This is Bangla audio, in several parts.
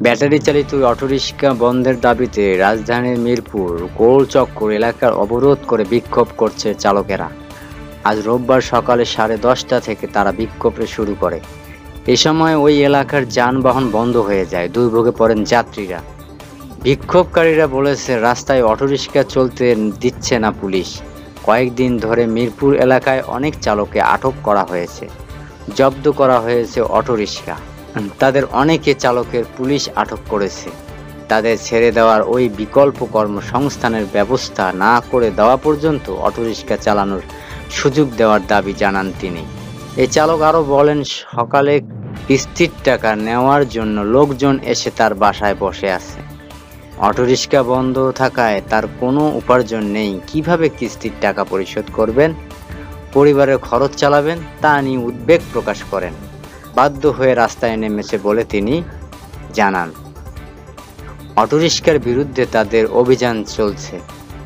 ব্যাটারি চালিত অটোরিকশা বন্ধের দাবিতে রাজধানীর মিরপুর গোলচক্কর এলাকার অবরোধ করে বিক্ষোভ করছে চালকেরা। আজ রোববার সকালে 10:30 থেকে তারা বিক্ষোভ শুরু করে। এ সময় ওই এলাকার যানবাহন বন্ধ হয়ে যায়, দুর্ভোগে পড়েন যাত্রীরা। বিক্ষোভকারীরা বলেছে, রাস্তায় অটোরিকশা চলতে দিচ্ছে না পুলিশ। কয়েকদিন ধরে মিরপুর এলাকায় অনেক চালককে আটক করা হয়েছে, জব্দ করা হয়েছে অটোরিকশা। তাদের অনেকে চালকের পুলিশ আটক করেছে। তাদের ছেড়ে দেওয়ার ওই বিকল্প কর্মসংস্থানের ব্যবস্থা না করে দেওয়া পর্যন্ত অটোরিকশা চালানোর সুযোগ দেওয়ার দাবি জানান তিনি। এই চালক আরও বলেন, সকালে কিস্তির টাকা নেওয়ার জন্য লোকজন এসে তার বাসায় বসে আছে। অটোরিকশা বন্ধ থাকায় তার কোনো উপার্জন নেই, কিভাবে কিস্তির টাকা পরিশোধ করবেন, পরিবারের খরচ চালাবেন, তা নিয়ে উদ্বেগ প্রকাশ করেন। বাধ্য হয়ে রাস্তায় নেমেছে বলে তিনি জানান। অটোরিকশার বিরুদ্ধে তাদের অভিযান চলছে।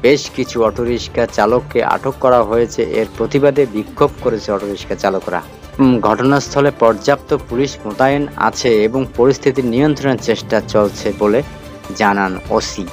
বেশ কিছু অটোরিকশা চালককে আটক করা হয়েছে। এর প্রতিবাদে বিক্ষোভ করেছে অটোরিকশা চালকরা। ঘটনাস্থলে পর্যাপ্ত পুলিশ মোতায়েন আছে এবং পরিস্থিতি নিয়ন্ত্রণের চেষ্টা চলছে বলে জানান ওসি।